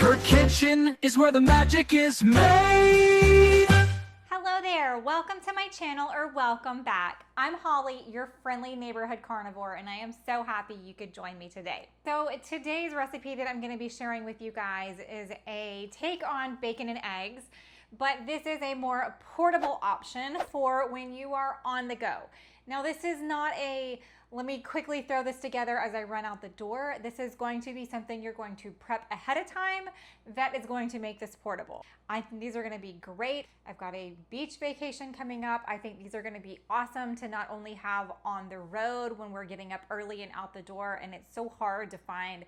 Her kitchen is where the magic is made. Hello there, welcome to my channel, or welcome back. I'm Holly, your friendly neighborhood carnivore, and I am so happy you could join me today. So today's recipe that I'm going to be sharing with you guys is a take on bacon and eggs, but this is a more portable option for when you are on the go. Now this is not a let me quickly throw this together as I run out the door. This is going to be something you're going to prep ahead of time that is going to make this portable. I think these are going to be great. I've got a beach vacation coming up. I think these are going to be awesome to not only have on the road when we're getting up early and out the door, and it's so hard to find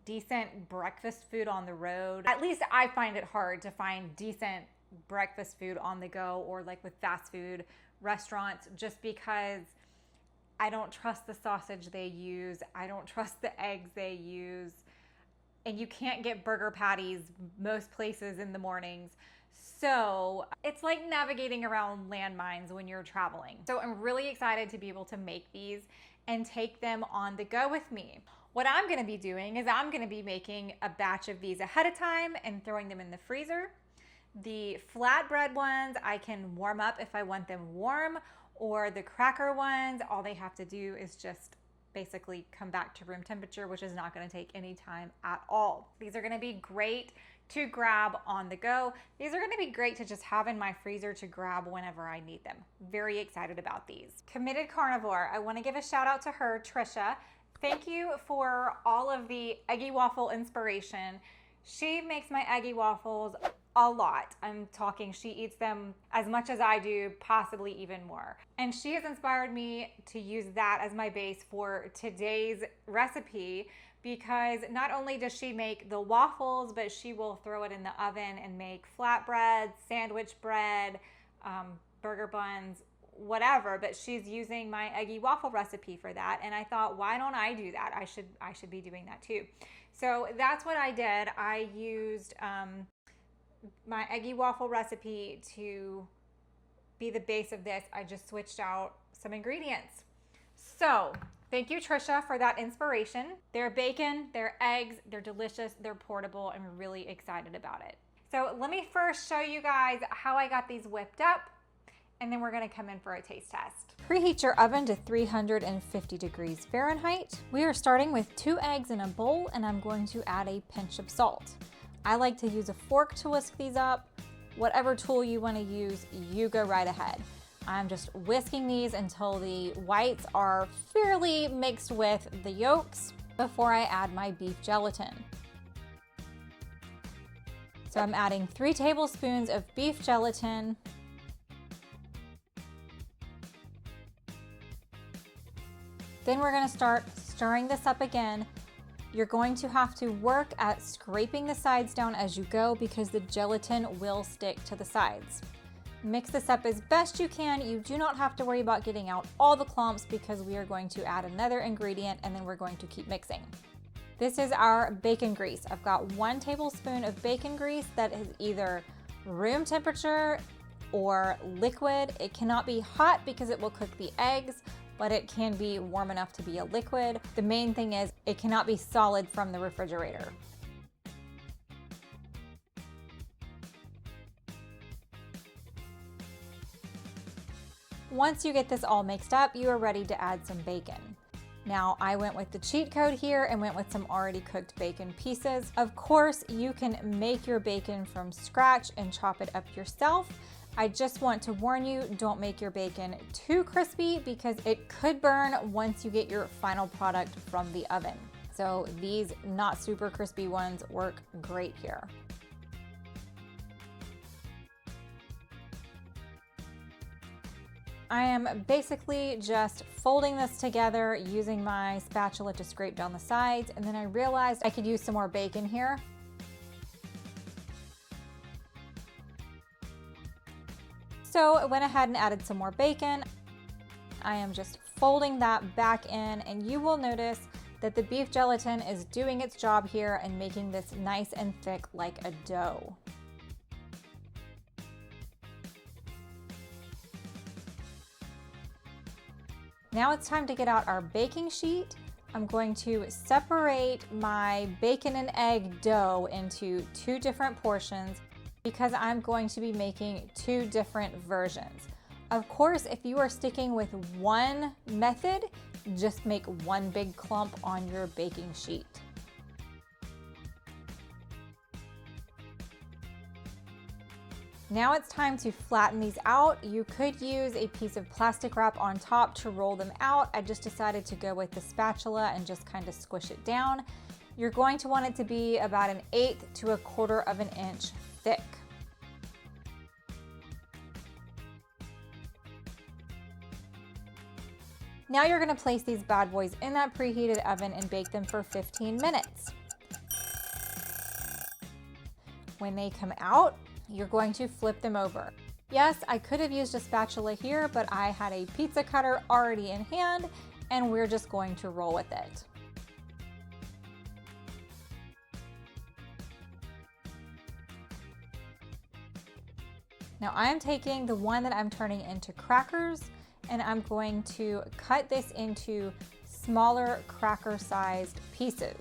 decent breakfast food on the road. At least I find it hard to find decent breakfast food on the go, or like with fast food restaurants, just because I don't trust the sausage they use. I don't trust the eggs they use. And you can't get burger patties most places in the mornings. So it's like navigating around landmines when you're traveling. So I'm really excited to be able to make these and take them on the go with me. What I'm gonna be doing is I'm gonna be making a batch of these ahead of time and throwing them in the freezer. The flatbread ones I can warm up if I want them warm, or the cracker ones, all they have to do is just basically come back to room temperature, which is not going to take any time at all. These are going to be great to grab on the go. These are going to be great to just have in my freezer to grab whenever I need them. Very excited about these. Committed Carnivore, I want to give a shout out to her, Tricia. Thank you for all of the eggy waffle inspiration. She makes my eggy waffles a lot. I'm talking, she eats them as much as I do, possibly even more. And she has inspired me to use that as my base for today's recipe, because not only does she make the waffles, but she will throw it in the oven and make flatbread, sandwich bread, burger buns, whatever, but she's using my eggy waffle recipe for that. And I thought, why don't I do that? I should be doing that too. So that's what I did. I used my eggy waffle recipe to be the base of this. I just switched out some ingredients. So thank you, Tricia, for that inspiration. They're bacon, they're eggs, they're delicious, they're portable. I'm really excited about it. So let me first show you guys how I got these whipped up, and then we're gonna come in for a taste test. Preheat your oven to 350 degrees Fahrenheit. We are starting with 2 eggs in a bowl, and I'm going to add a pinch of salt. I like to use a fork to whisk these up. Whatever tool you want to use, you go right ahead. I'm just whisking these until the whites are fairly mixed with the yolks before I add my beef gelatin. So I'm adding 3 tablespoons of beef gelatin. Then we're going to start stirring this up again. You're going to have to work at scraping the sides down as you go, because the gelatin will stick to the sides. Mix this up as best you can. You do not have to worry about getting out all the clumps, because we are going to add another ingredient and then we're going to keep mixing. This is our bacon grease. I've got 1 tablespoon of bacon grease that is either room temperature or liquid. It cannot be hot because it will cook the eggs, but it can be warm enough to be a liquid. The main thing is it cannot be solid from the refrigerator. Once you get this all mixed up, you are ready to add some bacon. Now, I went with the cheat code here and went with some already cooked bacon pieces. Of course, you can make your bacon from scratch and chop it up yourself. I just want to warn you, don't make your bacon too crispy, because it could burn once you get your final product from the oven. So these not super crispy ones work great here. I am basically just folding this together using my spatula to scrape down the sides, and then I realized I could use some more bacon here. So I went ahead and added some more bacon. I am just folding that back in, and you will notice that the beef gelatin is doing its job here and making this nice and thick like a dough. Now it's time to get out our baking sheet. I'm going to separate my bacon and egg dough into 2 different portions because I'm going to be making 2 different versions. Of course, if you are sticking with one method, just make one big clump on your baking sheet. Now it's time to flatten these out. You could use a piece of plastic wrap on top to roll them out. I just decided to go with the spatula and just kind of squish it down. You're going to want it to be about 1/8 to 1/4 of an inch thick. Now you're going to place these bad boys in that preheated oven and bake them for 15 minutes. When they come out, you're going to flip them over. Yes, I could have used a spatula here, but I had a pizza cutter already in hand, and we're just going to roll with it. Now I am taking the one that I'm turning into crackers, and I'm going to cut this into smaller cracker-sized pieces.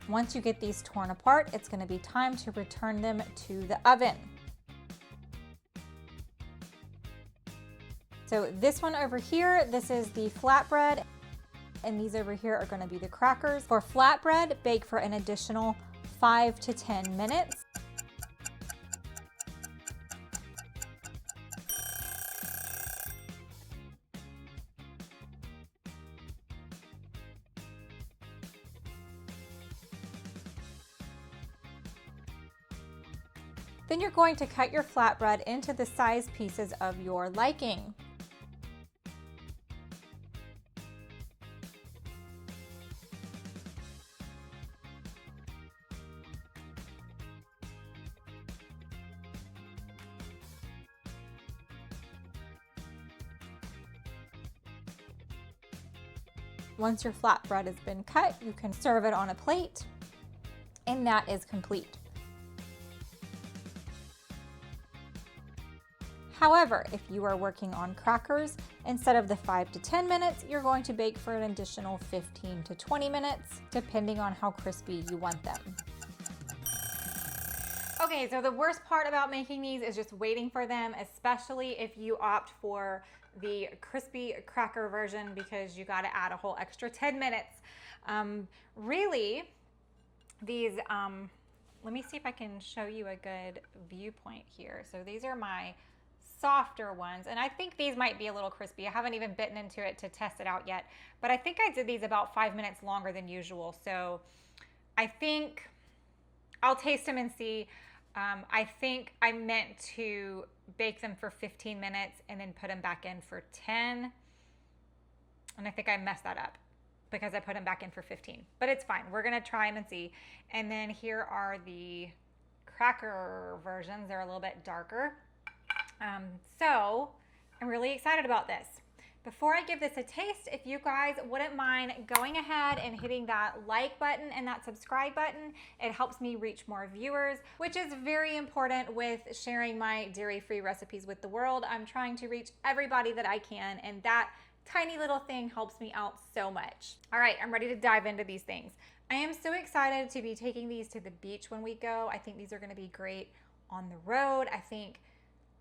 Once you get these torn apart, it's going to be time to return them to the oven. So this one over here, this is the flatbread, and these over here are going to be the crackers. For flatbread, bake for an additional 5 to 10 minutes. Then you're going to cut your flatbread into the size pieces of your liking. Once your flatbread has been cut, you can serve it on a plate, and that is complete. However, if you are working on crackers, instead of the 5 to 10 minutes, you're going to bake for an additional 15 to 20 minutes, depending on how crispy you want them. Okay, so the worst part about making these is just waiting for them, especially if you opt for the crispy cracker version, because you got to add a whole extra 10 minutes. Really, these, let me see if I can show you a good viewpoint here. So these are my softer ones, and I think these might be a little crispy. I haven't even bitten into it to test it out yet, but I think I did these about 5 minutes longer than usual. So I think I'll taste them and see. I think I meant to bake them for 15 minutes and then put them back in for 10. And I think I messed that up because I put them back in for 15, but it's fine. We're going to try them and see. And then here are the cracker versions. They're a little bit darker. So I'm really excited about this. Before I give this a taste, if you guys wouldn't mind going ahead and hitting that like button and that subscribe button, it helps me reach more viewers, which is very important with sharing my dairy-free recipes with the world. I'm trying to reach everybody that I can, and that tiny little thing helps me out so much. All right, I'm ready to dive into these things. I am so excited to be taking these to the beach when we go. I think these are gonna be great on the road. I think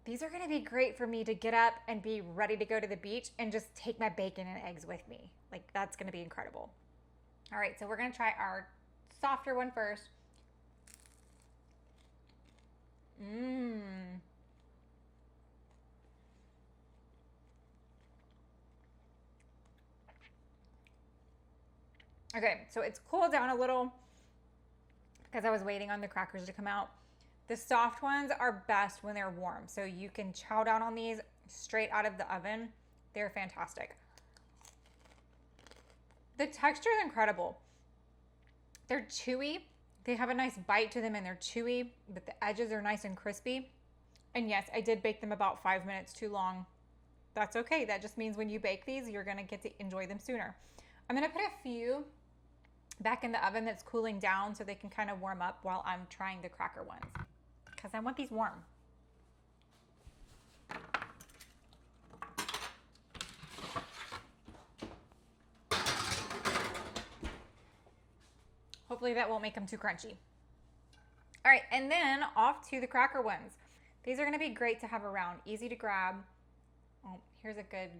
these are gonna be great for me to get up and be ready to go to the beach and just take my bacon and eggs with me. Like, that's gonna be incredible. All right, so we're gonna try our softer one first. Okay, so it's cooled down a little because I was waiting on the crackers to come out. The soft ones are best when they're warm, so you can chow down on these straight out of the oven. They're fantastic. The texture is incredible. They're chewy. They have a nice bite to them and they're chewy, but the edges are nice and crispy. And yes, I did bake them about 5 minutes too long. That's okay. That just means when you bake these, you're gonna get to enjoy them sooner. I'm gonna put a few back in the oven that's cooling down so they can kind of warm up while I'm trying the cracker ones, because I want these warm. Hopefully that won't make them too crunchy. All right, and then off to the cracker ones. These are gonna be great to have around, easy to grab. Oh, here's a good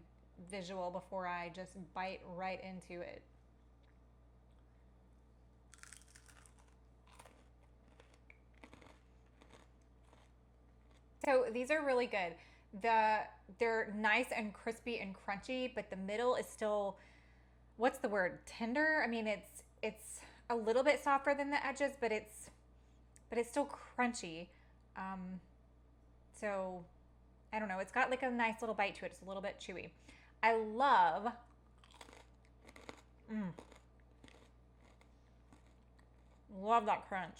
visual before I just bite right into it. So these are really good. They're nice and crispy and crunchy, but the middle is still, what's the word? Tender? I mean, it's a little bit softer than the edges, but it's still crunchy. So I don't know. It's got like a nice little bite to it. It's a little bit chewy. I love, love that crunch.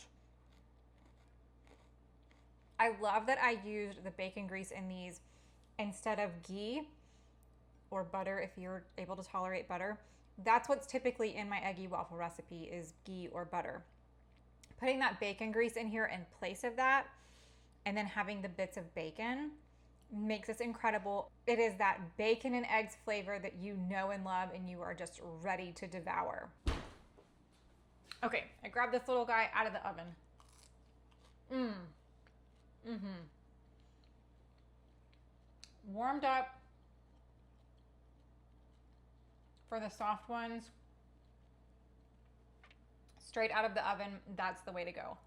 I love that I used the bacon grease in these instead of ghee or butter if you're able to tolerate butter. That's what's typically in my eggy waffle recipe is ghee or butter. Putting that bacon grease in here in place of that and then having the bits of bacon makes this incredible. It is that bacon and eggs flavor that you know and love and you are just ready to devour. Okay, I grabbed this little guy out of the oven. Warmed up for the soft ones. Straight out of the oven, that's the way to go.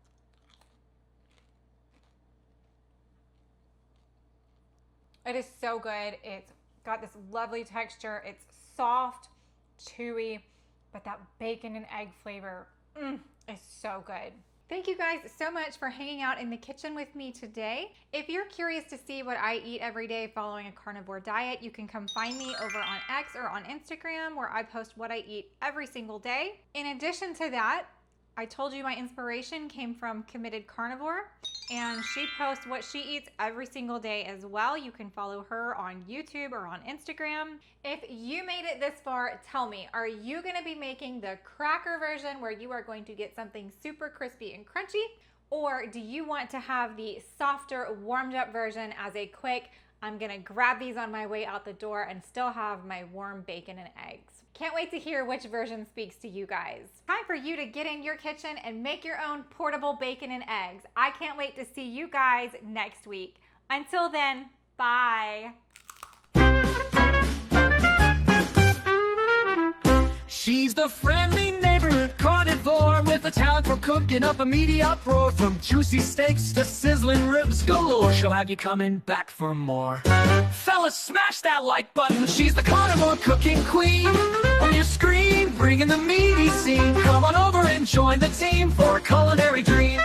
It is so good. It's got this lovely texture. It's soft, chewy, but that bacon and egg flavor is so good. Thank you guys so much for hanging out in the kitchen with me today. If you're curious to see what I eat every day following a carnivore diet, you can come find me over on X or on Instagram where I post what I eat every single day. In addition to that, I told you my inspiration came from Committed Carnivore, and she posts what she eats every single day as well. You can follow her on YouTube or on Instagram. If you made it this far, tell me, are you gonna be making the cracker version where you are going to get something super crispy and crunchy? Or do you want to have the softer, warmed up version as a quick, I'm gonna grab these on my way out the door and still have my warm bacon and eggs? Can't wait to hear which version speaks to you guys. Time for you to get in your kitchen and make your own portable bacon and eggs. I can't wait to see you guys next week. Until then, bye. She's the friendly neighborhood carnivore with a talent for cooking up a meaty uproar. From juicy steaks to sizzling ribs galore, she'll have you coming back for more. Fellas, smash that like button. She's the carnivore cooking queen. On your screen, bringing the meaty scene. Come on over and join the team for a culinary dream.